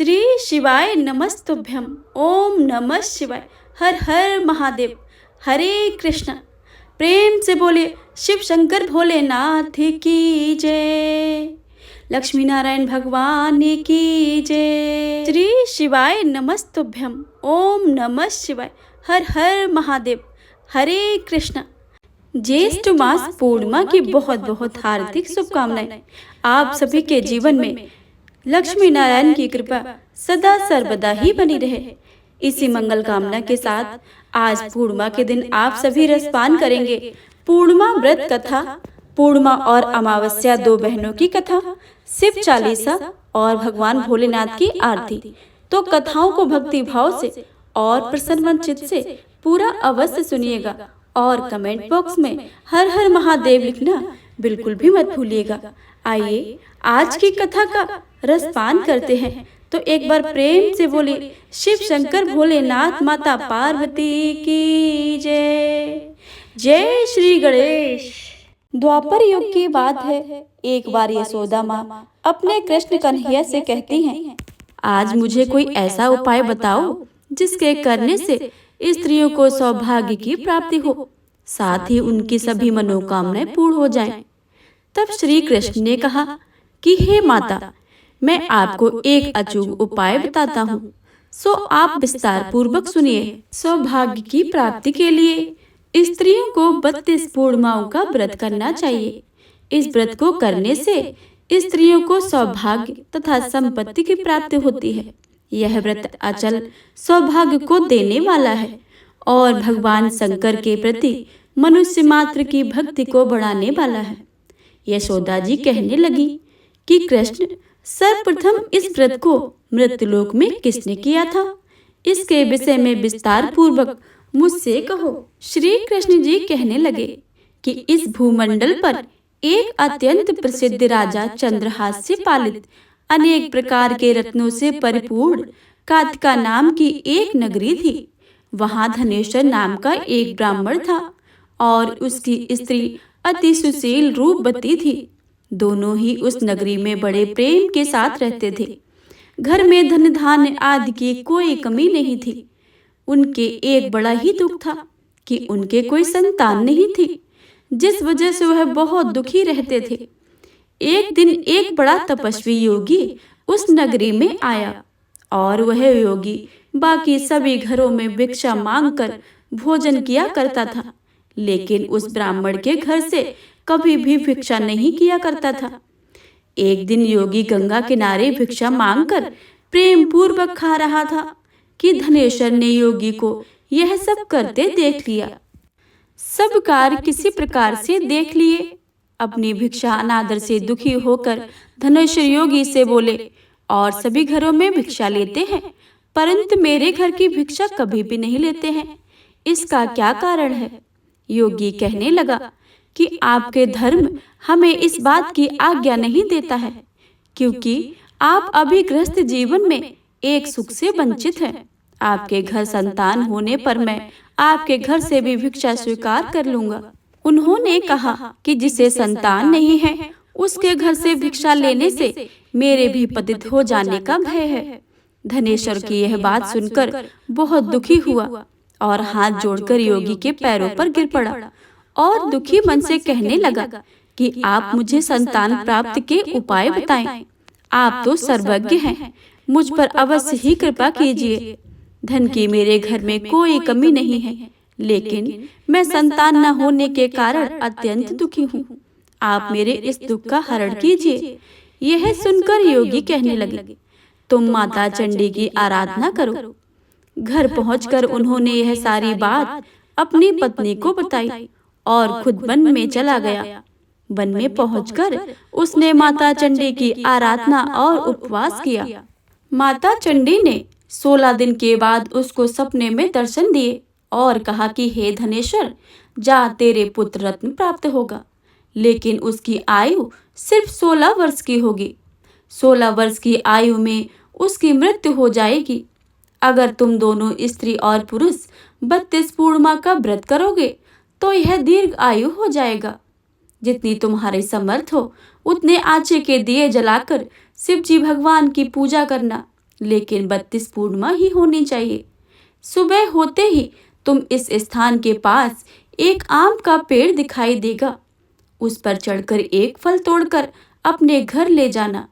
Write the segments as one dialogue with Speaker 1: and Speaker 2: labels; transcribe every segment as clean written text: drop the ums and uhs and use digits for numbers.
Speaker 1: श्री शिवाय नमस्तुभ्यम। ओम नमः शिवाय। हर हर महादेव। हरे कृष्ण। प्रेम से बोले शिव शंकर भोलेनाथ की जय। लक्ष्मी नारायण भगवान की जय। श्री शिवाय नमस्तुभ्यम। ओम नमः शिवाय। हर हर महादेव। हरे कृष्ण। ज्येष्ठ मास पूर्णिमा की बहुत बहुत हार्दिक शुभकामनाएं। आप सभी के जीवन में लक्ष्मी नारायण की कृपा सदा सर्वदा ही बनी रहे। इसी मंगल कामना के साथ आज पूर्णिमा के दिन आप सभी रसपान करेंगे। पूर्णिमा व्रत कथा, पूर्णिमा और अमावस्या दो बहनों की कथा, शिव चालीसा और भगवान भोलेनाथ की आरती। तो कथाओं को भक्ति भाव से और प्रसन्न चित्त से पूरा अवश्य सुनिएगा और कमेंट बॉक्स में हर हर महादेव लिखना बिल्कुल भी मत भूलिएगा। आइए आज की कथा का रसपान करते हैं। तो एक बार प्रेम से बोले शिव शंकर भोलेनाथ माता पार्वती की जय। जय श्री गणेश। द्वापर युग की बात है। एक बार यशोदा माँ अपने कृष्ण कन्हैया से कहती हैं, आज मुझे कोई ऐसा उपाय बताओ जिसके करने से स्त्रियों को सौभाग्य की प्राप्ति हो, साथ ही उनकी सभी मनोकामनाएं पूर्ण हो जाएं। तब श्री कृष्ण ने कहा कि हे माता, मैं आपको एक अचूक उपाय बताता हूँ, सो आप विस्तार पूर्वक सुनिए। सौभाग्य की प्राप्ति के लिए स्त्रियों को 32 पूर्णिमाओं का व्रत करना चाहिए। इस व्रत को करने से स्त्रियों को सौभाग्य तथा संपत्ति की प्राप्ति होती है। यह व्रत अचल सौभाग्य को देने वाला है और भगवान शंकर के प्रति मनुष्य मात्र की भक्ति को बढ़ाने वाला है। यशोदा जी कहने लगी कि कृष्ण, सर्वप्रथम इस व्रत को मृत्युलोक में किसने किया था? इसके विषय में विस्तार पूर्वक मुझसे कहो। श्री कृष्ण जी कहने लगे कि इस भूमंडल पर एक अत्यंत प्रसिद्ध राजा चंद्रहास से पालित अनेक प्रकार के रत्नों से परिपूर्ण कातिका नाम की एक नगरी थी। वहां धनेश्वर नाम का एक ब्राह्मण था और उसकी स्त्री अति सुशील रूपवती थी। दोनों ही उस नगरी में बड़े प्रेम के साथ रहते थे। घर में धन धान्य आदि की कोई कमी नहीं थी। उनके एक बड़ा ही दुख था कि उनके कोई संतान नहीं थी, जिस वजह से वह बहुत दुखी रहते थे। एक दिन एक बड़ा तपस्वी योगी उस नगरी में आया और वह योगी बाकी सभी घरों में भिक्षा मांगकर भोजन किया करता था, लेकिन उस ब्राह्मण के घर से कभी भी भिक्षा नहीं किया करता था। एक दिन योगी गंगा किनारे भिक्षा मांगकर प्रेम पूर्वक खा रहा था कि धनेश्वर ने योगी को यह सब करते देख लिया। सब कार्य किसी प्रकार से देख लिए। अपनी भिक्षा अनादर से दुखी होकर धनेश्वर योगी से बोले, और सभी घरों में भिक्षा लेते हैं, परंतु मेरे घर की भिक्षा कभी भी नहीं लेते हैं। इसका क्या कारण है? योगी कहने लगा कि आपके धर्म हमें इस बात की आज्ञा नहीं देता है, क्योंकि आप अभी गृहस्थ जीवन में एक सुख से वंचित हैं। आपके घर संतान होने पर मैं आपके घर से भी भिक्षा स्वीकार कर लूंगा। उन्होंने कहा कि जिसे संतान नहीं है उसके घर से भिक्षा लेने से मेरे भी पतित हो जाने का भय है। धनेश्वर की यह बात सुनकर बहुत दुखी हुआ और हाथ जोड़कर योगी के पैरों पर गिर पड़ा और दुखी मन से कहने लगा कि आप मुझे संतान प्राप्त के उपाय बताएं। आप तो सर्वज्ञ हैं, मुझ पर अवश्य ही कृपा कीजिए। धन की मेरे घर में कोई कमी नहीं है, लेकिन मैं संतान न होने के कारण अत्यंत दुखी हूँ। आप मेरे इस दुख का हरण कीजिए। यह सुनकर योगी कहने लगे, तुम माता चंडी की आराधना करो। घर पहुंचकर उन्होंने यह सारी बात अपनी पत्नी को बताई और खुद वन में चला गया। वन में पहुंचकर उसने माता चंडी की आराधना और उपवास किया। माता चंडी ने 16 दिन के बाद उसको सपने में दर्शन दिए और कहा कि हे धनेश्वर, जा, तेरे पुत्र रत्न प्राप्त होगा, लेकिन उसकी आयु सिर्फ 16 वर्ष की होगी। 16 वर्ष की आयु में उसकी मृत्यु हो जाएगी। अगर तुम दोनों स्त्री और पुरुष 32 पूर्णिमा का व्रत करोगे तो यह दीर्घ आयु हो जाएगा। जितनी तुम्हारे समर्थ हो उतने आचे के दिए जलाकर शिव जी भगवान की पूजा करना। लेकिन 32 पूर्णिमा ही होनी चाहिए। सुबह होते ही तुम इस स्थान के पास एक आम का पेड़ दिखाई देगा। उस पर चढ़कर एक फल तोड़कर अपने घर ले जाना।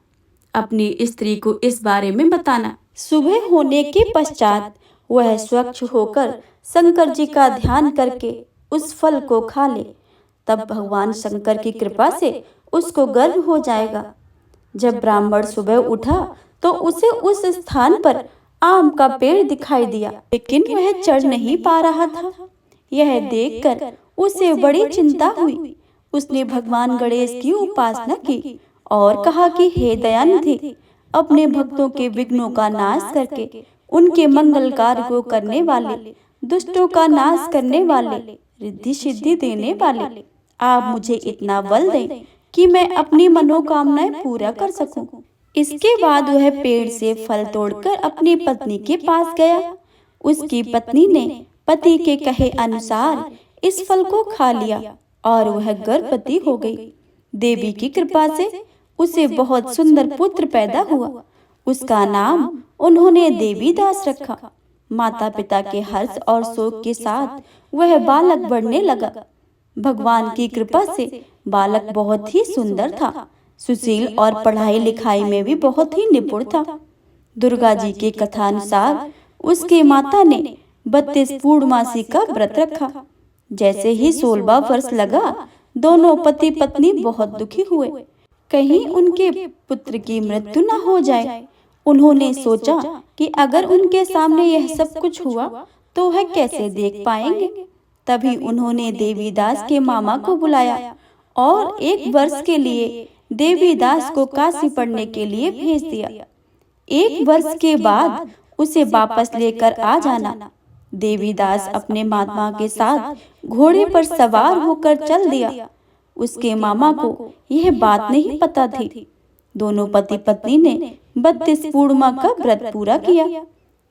Speaker 1: अपनी स्त्री को इस बारे में बताना। सुबह होने के पश्चात वह स्वच्छ होकर शंकर जी का ध्यान करके उस फल को खा ले। तब भगवान शंकर की कृपा से उसको गर्भ हो जाएगा। जब ब्राह्मण सुबह उठा तो उसे उस स्थान पर आम का पेड़ दिखाई दिया, लेकिन वह चढ़ नहीं पा रहा था। यह देखकर उसे बड़ी चिंता हुई। उसने भगवान गणेश की उपासना की और कहा कि हे दयानिधि, अपने भक्तों के विघ्नों का नाश करके उनके मंगल कार्य को करने वाले, दुष्टों का नाश करने वाले, रिद्धि सिद्धि देने वाले, आप मुझे इतना बल दें कि मैं अपनी मनोकामनाएं पूरा कर सकूं। इसके बाद वह पेड़ से फल तोड़कर अपनी पत्नी के पास गया। उसकी पत्नी ने पति के कहे अनुसार इस फल को खा लिया और वह गर्भवती हो गई। देवी की कृपा से उसे बहुत सुंदर पुत्र पैदा हुआ। उसका नाम उन्होंने देवीदास रखा। माता पिता के हर्ष और शोक के साथ वह बालक बढ़ने लगा। भगवान की कृपा से बालक बहुत ही सुंदर था, सुशील और पढ़ाई लिखाई में भी बहुत ही निपुण था। दुर्गा जी के कथानुसार उसके माता ने 32 पूर्णमासी का व्रत रखा। जैसे ही 16वां वर्ष लगा, दोनों पति पत्नी बहुत दुखी हुए, कहीं उनके पुत्र की मृत्यु न हो जाए। उन्होंने सोचा कि अगर उनके सामने यह सब कुछ हुआ तो वह कैसे देख पाएंगे। तभी उन्होंने देवीदास के मामा को बुलाया और 1 वर्ष के लिए देवीदास को काशी पढ़ने के लिए भेज दिया। 1 वर्ष के बाद उसे वापस लेकर आ जाना। देवीदास अपने मामा के साथ घोड़े पर सवार होकर चल दिया। उसके मामा को यह बात नहीं पता थी। दोनों पति पत्नी ने 32 पूर्णिमा का व्रत पूरा किया।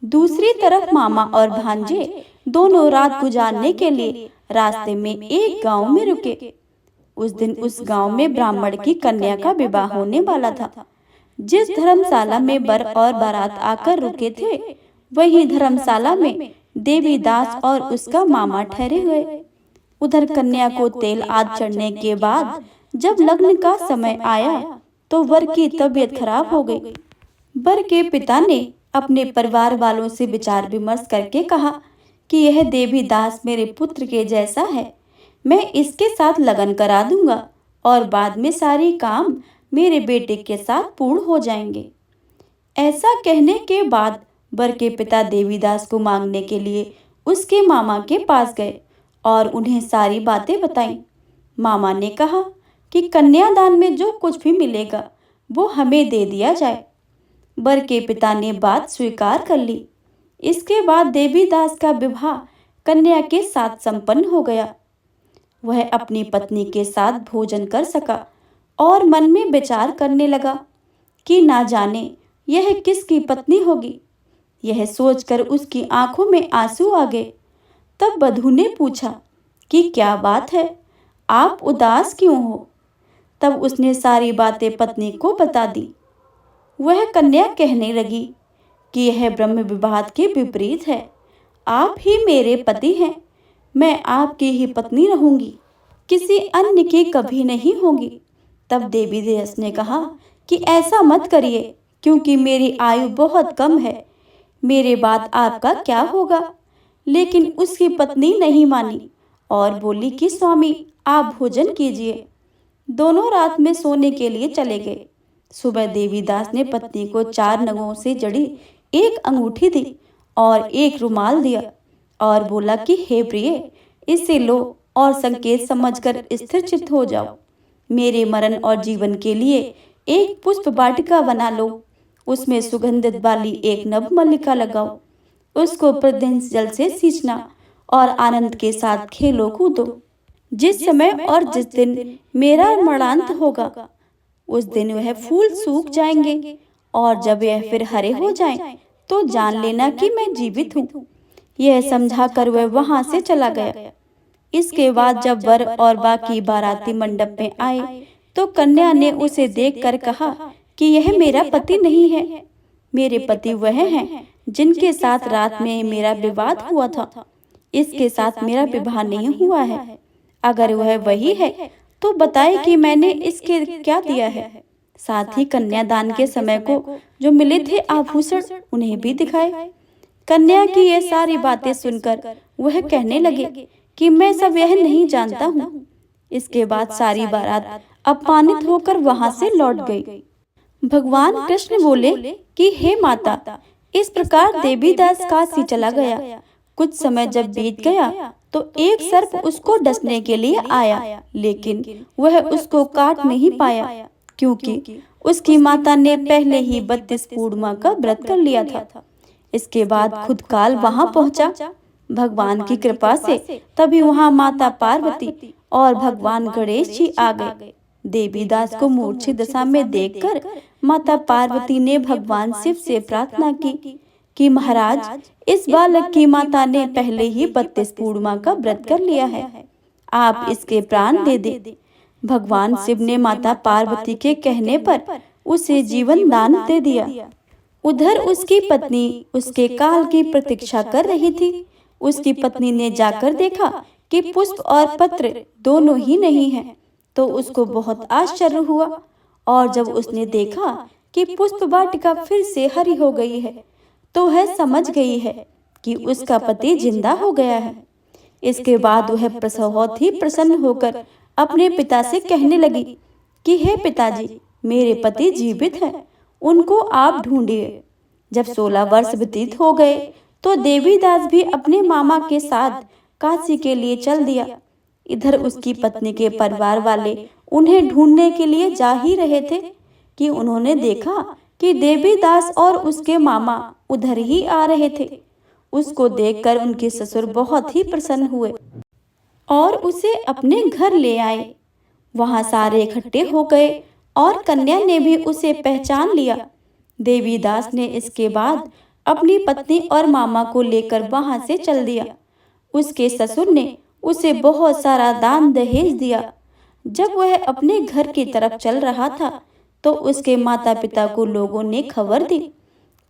Speaker 1: दूसरी तरफ मामा और भांजे दोनों रात गुजारने के लिए रास्ते में एक गांव में रुके। उस दिन उस गांव में ब्राह्मण की कन्या का विवाह होने वाला था। जिस धर्मशाला में वर और बारात आकर रुके थे, वही धर्मशाला में देवीदास और उसका मामा ठहरे हुए। उधर कन्या को तेल आदि चढ़ने के बाद जब लग्न का समय आया तो वर की तबीयत खराब हो गई। वर के पिता ने अपने परिवार वालों से विचार विमर्श करके कहा कि यह देवीदास मेरे पुत्र के जैसा है, मैं इसके साथ लगन करा दूंगा और बाद में सारी काम मेरे बेटे के साथ पूर्ण हो जाएंगे। ऐसा कहने के बाद वर के पिता देवीदास को मांगने के लिए उसके मामा के पास गए और उन्हें सारी बातें बताईं। मामा ने कहा कि कन्यादान में जो कुछ भी मिलेगा वो हमें दे दिया जाए। वर के पिता ने बात स्वीकार कर ली। इसके बाद देवीदास का विवाह कन्या के साथ संपन्न हो गया। वह अपनी पत्नी के साथ भोजन कर सका और मन में विचार करने लगा कि ना जाने यह किसकी पत्नी होगी। यह सोचकर उसकी आंखों में आंसू आ गए। तब वधू ने पूछा कि क्या बात है, आप उदास क्यों हो? तब उसने सारी बातें पत्नी को बता दी। वह कन्या कहने लगी कि यह ब्रह्म विवाद के विपरीत है। आप ही मेरे पति हैं, मैं आपकी ही पत्नी रहूंगी, किसी अन्य की कभी नहीं होगी। तब देवीदास ने कहा कि ऐसा मत करिए, क्योंकि मेरी आयु बहुत कम है, मेरे बाद आपका क्या होगा। लेकिन उसकी पत्नी नहीं मानी और बोली कि स्वामी आप भोजन कीजिए। दोनों रात में सोने के लिए चले गए। सुबह देवीदास ने पत्नी को 4 नगों से जड़ी एक अंगूठी दी और एक रुमाल दिया और बोला कि हे प्रिय, इसे लो और संकेत समझकर स्थिर चित्त हो जाओ। मेरे मरण और जीवन के लिए एक पुष्प वाटिका बना लो, उसमें सुगंधित वाली एक नव मल्लिका लगाओ, उसको प्रतिदिन जल से सींचना और आनंद के साथ खेलो कूदो। जिस समय और जिस दिन मेरा मरणांत होगा, उस दिन वह फूल सूख जाएंगे और जब यह फिर हरे हो जाएं, तो जान लेना कि मैं जीवित हूँ। यह समझाकर वह वहां से चला गया। इसके बाद जब वर और बाकी बाराती मंडप में आए तो कन्या ने उसे देखकर कहा कि यह मेरा पति नहीं है। मेरे पति वह हैं जिनके साथ रात में मेरा विवाद हुआ था। इसके साथ मेरा विवाह नहीं हुआ है। अगर वह वही है तो बताए कि मैंने इसके क्या दिया है। साथ ही कन्यादान के समय को जो मिले थे आभूषण उन्हें भी दिखाए। कन्या की ये सारी बातें सुनकर वह कहने लगे कि मैं सब यह नहीं जानता हूँ। इसके बाद सारी बारात अपमानित होकर वहां से लौट गई। भगवान कृष्ण बोले कि हे माता, इस प्रकार देवीदास काशी चला गया। कुछ समय जब बीत गया तो एक सर्प उसको डसने के लिए आया, लेकिन वह उसको काट नहीं पाया, क्योंकि उसकी माता ने पहले ही 32 पूर्णिमा का व्रत कर लिया था। इसके बाद खुद काल वहां पहुंचा। भगवान की कृपा से तभी वहां माता पार्वती और भगवान गणेश जी आ गए। देवीदास को मूर्छित दशा में देखकर माता पार्वती ने भगवान शिव से प्रार्थना की कि महाराज, इस बालक की माता ने पहले ही 32 पूर्णिमा का व्रत कर लिया है, आप इसके प्राण दे दे। भगवान शिव ने माता पार्वती के कहने पर उसे जीवन दान दे दिया। उधर उसकी पत्नी उसके काल की प्रतीक्षा कर रही थी। उसकी पत्नी ने जाकर देखा कि पुष्प और पत्र दोनों ही नहीं हैं, तो उसको बहुत आश्चर्य हुआ। और जब उसने देखा कि पुष्प वाटिका फिर से हरी हो गई है, तो वह समझ गई है कि उसका पति जिंदा हो गया है। इसके बाद वह बहुत ही प्रसन्न होकर अपने पिता से कहने लगी कि हे पिताजी, मेरे पति जीवित हैं, उनको आप ढूंढिए। जब 16 वर्ष व्यतीत हो गए तो देवीदास भी अपने मामा के साथ काशी के लिए चल दिया। इधर उसकी पत्नी के परिवार वाले उन्हें ढूंढने के लिए जा ही रहे थे कि उन्होंने देखा कि देवीदास और उसके मामा उधर ही आ रहे थे। उसको देखकर उनके ससुर बहुत ही प्रसन्न हुए और उसे अपने घर ले आए। वहां सारे इकट्ठे हो गए और कन्या ने भी उसे पहचान लिया। देवीदास ने इसके बाद अपनी पत्नी और मामा को लेकर वहां से चल दिया। उसके ससुर ने उसे बहुत सारा दान दहेज दिया। जब वह अपने घर की तरफ चल रहा था तो उसके माता पिता को लोगों ने खबर दी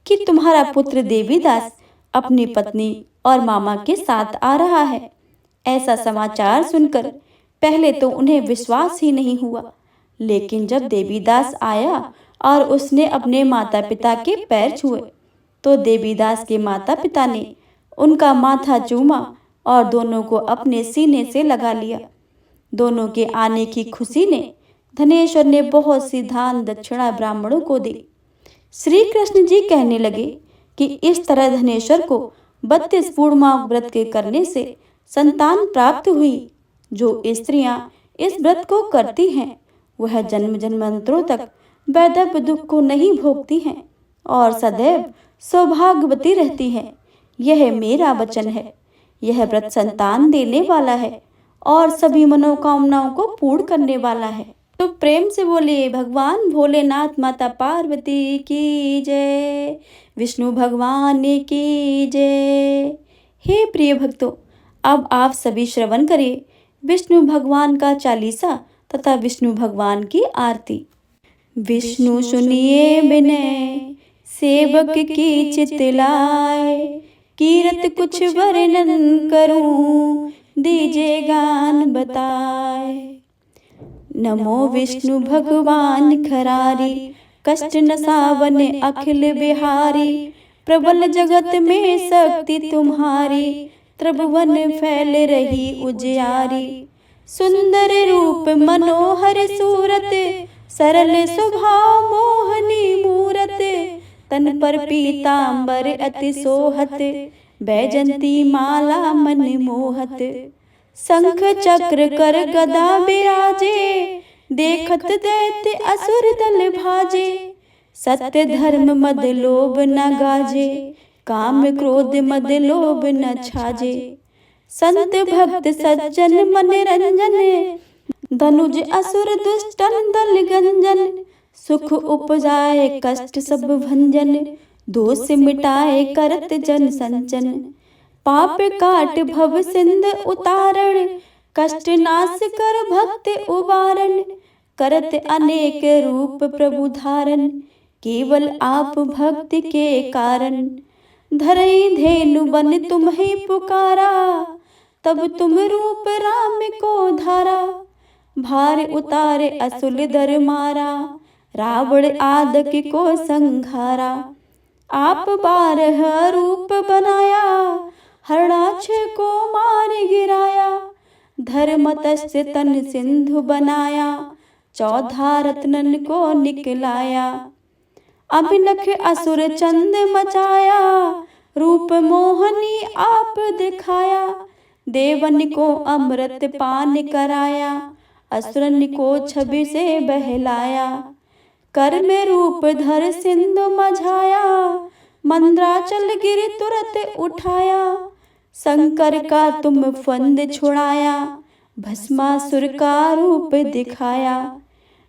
Speaker 1: कि तुम्हारा पुत्र देवीदास अपनी पत्नी और मामा के साथ आ रहा है। ऐसा समाचार सुनकर पहले तो उन्हें विश्वास ही नहीं हुआ, लेकिन जब देवीदास आया और उसने अपने माता पिता के पैर छुए तो देवीदास के माता पिता ने उनका माथा चूमा और दोनों को अपने सीने से लगा लिया। दोनों के आने की खुशी ने धनेश्वर ने बहुत सी दान दक्षिणा ब्राह्मणों को दी। श्री कृष्ण जी कहने लगे कि इस तरह धनेश्वर को 32 पूर्णिमा व्रत के करने से संतान प्राप्त हुई। जो स्त्रियां इस व्रत को करती हैं वह जन्म जन्मांतरों तक वैधव्य दुख को नहीं भोगती हैं और सदैव सौभाग्यवती रहती हैं। यह मेरा वचन है। यह व्रत संतान देने वाला है और सभी मनोकामनाओं को पूर्ण करने वाला है। तो प्रेम से बोलिए भगवान भोलेनाथ माता पार्वती की जय, विष्णु भगवान की जय। हे प्रिय भक्तों, अब आप सभी श्रवण करिए विष्णु भगवान का चालीसा तथा विष्णु भगवान की आरती। विष्णु सुनिए विनय सेवक की चितलाए, कीरत कुछ वर्णन करूं दीजे गान बताए। नमो विष्णु भगवान खरारी, कष्ट नसावन अखिल बिहारी। प्रबल जगत में शक्ति तुम्हारी, त्रिभुवन फैल रही उजियारी। सुंदर रूप मनोहर सूरत, सरल स्वभाव मोहनी मूरत। तन पर पीतांबर अति सोहत, बैजंती माला मन मोहत। शंख चक्र कर गदा बिराजे, देखत दैत्य असुर दल भाजे। सत्य धर्म मद लोभ न गाजे, काम क्रोध मद लोभ न छाजे। संत भक्त सज्जन मन रंजन, धनुज असुर दुष्टन दल गंजन। सुख उपजाए कष्ट सब भंजन, दोष मिटाए करत जन संचन। पाप काट भव सिंध उतारण, कष्ट नाश कर भक्त उबारण। करत अनेक रूप प्रभु धारण, केवल आप भक्ति के कारण धरई धेनु बन तुम्हें पुकारा। तब तुम रूप राम को धारा, भार उतारे असुल दर मारा। रावण आदक को संघारा, आप 12 रूप बनाया। हरणाक्ष को मार गिराया, धर्मतस्य तन सिंधु बनाया। 14 रत्नन को निकलाया, अभिनख असुर चंद मचाया। रूप मोहनी आप दिखाया, देवन को अमृत पान कराया। असुरन को छवि से बहलाया, कर में रूप धर सिंधु मझाया। मंद्राचल गिर तुरत उठाया, शंकर का तुम फंद छुड़ाया। भस्मासुर का रूप दिखाया,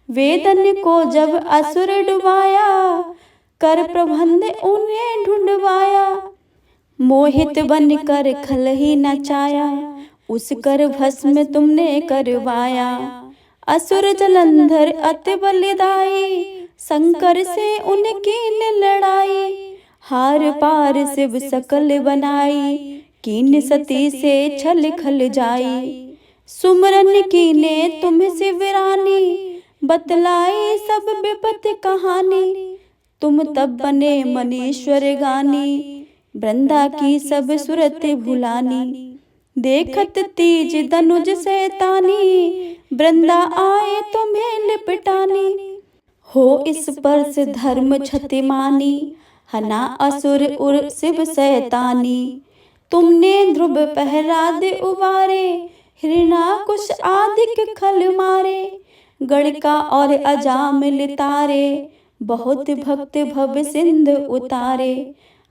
Speaker 1: वेदन को जब असुर डुबाया। कर प्रबंध उन्हें ढूंढवाया, मोहित बन कर खल ही नचाया। उस कर भस्म तुमने करवाया, असुर जलंधर अति बलिदाई। शंकर से उनकी न लड़ाई, हार पार शिव सकल बनाई। कीन सती से छल खल जाई, सुमरन कीने तुम शिवरानी। बतलाई सब विपत कहानी, तुम तब बने मनीश्वर गानी। वृंदा की सब सुरत भुलानी, देखत तीज धनुज सैतानी। वृंदा आए तुम्हें लिपटानी, हो इस पर से धर्म क्षति मानी। हना असुर उर शिव सैतानी, तुमने ध्रुव प्रहलाद उबारे। हिरणाकुश आदिक खल मारे, गणिका और अजामिल तारे। बहुत भक्त भव सिंध उतारे,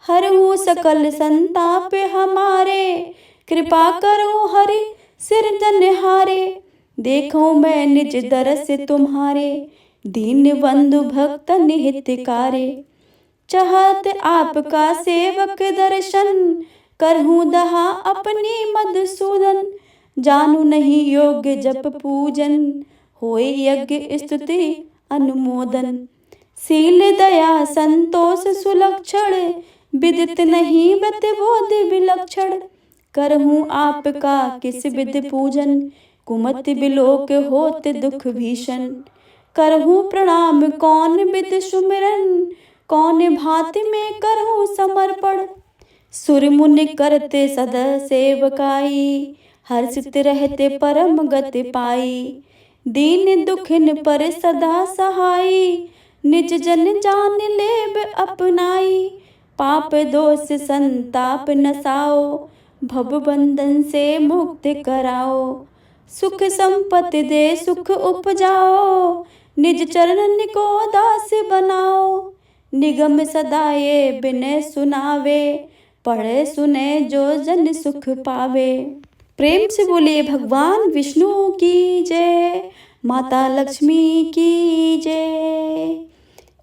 Speaker 1: हरहु सकल संताप हमारे। कृपा करो हरि सिरजनहारे, देखो मैं निज दरस तुम्हारे। दीन बंधु भक्त निहितकारे, चाहत आपका सेवक दर्शन। करहूँ दहा अपनी मधुसूदन, जानू नहीं योग्य जप पूजन। होए यज्ञ स्तुति अनुमोदन, शील दया संतोष सुलक्षण। विदित नहीं बत बोध विलक्षण, करहूँ आपका किस विधि पूजन। कुमति बिलोक होत दुख भीषण, करहूँ प्रणाम कौन विधि सुमिरन। कौन भांति में करहूँ समर्पण, सुर मुनि करते सदा सेवकाई। हर्षित रहते परम गति पाई, दीन दुखिन पर सदा सहाई। निज जन जान लेब अपनाई, पाप दोष संताप नसाओ। भव बंधन से मुक्त कराओ, सुख संपत्ति दे सुख उपजाओ। निज चरणन को दास बनाओ, निगम सदा ये बिनय सुनावे। पढ़े सुने जो जन सुख पावे। प्रेम से बोलिए भगवान विष्णु की जय, माता लक्ष्मी की जय।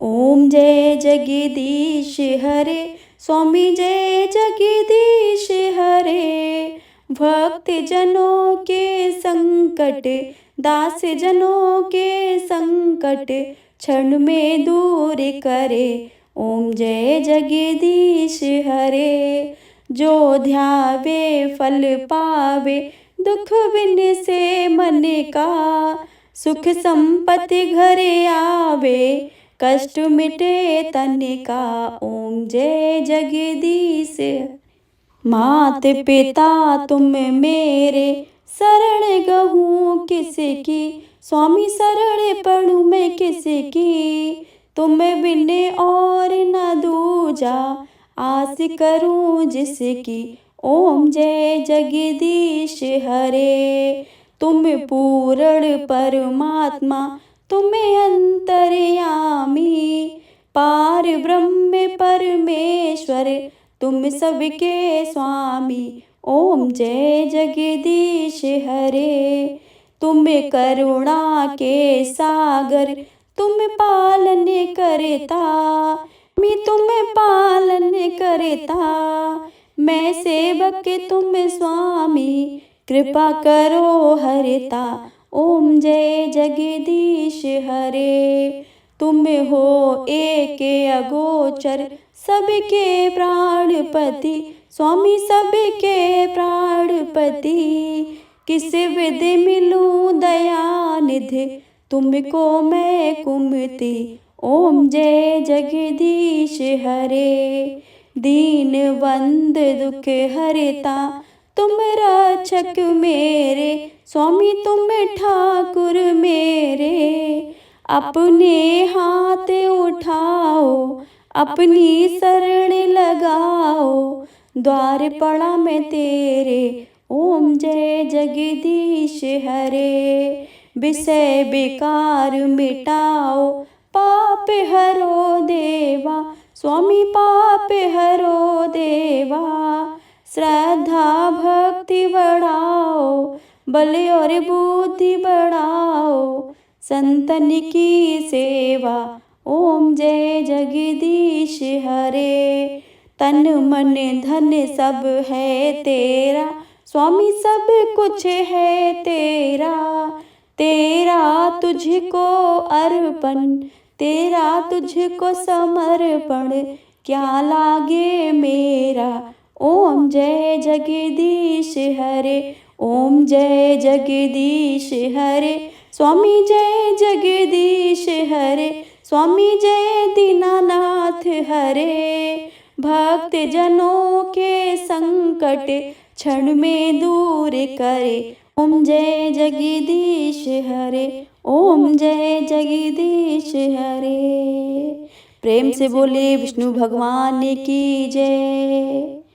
Speaker 1: ओम जय जगदीश हरे, स्वामी जय जगदीश हरे। भक्त जनों के संकट, दास जनों के संकट। क्षण में दूर करे, ओम जय जगदीश हरे। जो ध्यावे फल पावे, दुख बिन से मन का। सुख संपत्ति घरे आवे, कष्ट मिटे तन का। ओम जय जगदीश। मात पिता तुम मेरे, शरण गहूँ किसकी। स्वामी शरण पढ़ूँ मैं किसकी। तुम बिन और न दूजा, आस करूँ जिसकी। ओम जय जगदीश हरे। तुम पूर्ण परमात्मा, तुम अंतर्यामी। पार ब्रह्म परमेश्वर, तुम सबके स्वामी। ओम जय जगदीश हरे। तुम करुणा के सागर, तुम पालन करता। मैं तुम पालन करता, मैं सेवक तुम स्वामी। कृपा करो हरता, ओम जय जगदीश हरे। तुम हो एक अगोचर सबके प्राणपति, स्वामी सबके प्राणपति। किस विध मिलूं दयानिधि, तुमको मैं कुमति। ओम जय जगदीश हरे। दीन बंद दुख हरता, तुम रक्षक मेरे, स्वामी तुम ठाकुर मेरे। अपने हाथ उठाओ, अपनी शरण लगाओ, द्वार पड़ा मैं तेरे। ओम जय जगदीश हरे। विषय विकार मिटाओ, पाप हरो देवा, स्वामी पाप हरो देवा। श्रद्धा भक्ति बढ़ाओ, बल और बुद्धि बढ़ाओ, संतन की सेवा। ओम जय जगदीश हरे। तन मन धन सब है तेरा, स्वामी सब कुछ है तेरा। तेरा तुझको अर्पण, तेरा तुझको समर्पण, क्या लागे मेरा। ओम जय जगदीश हरे। ओम जय जगदीश हरे। स्वामी जय जगदीश हरे। स्वामी जय दीनानाथ हरे। भक्त जनों के संकट क्षण में दूर करे। ओम जय जगदीश हरे। ओम जय जगदीश हरे। प्रेम से बोले विष्णु भगवान की जय।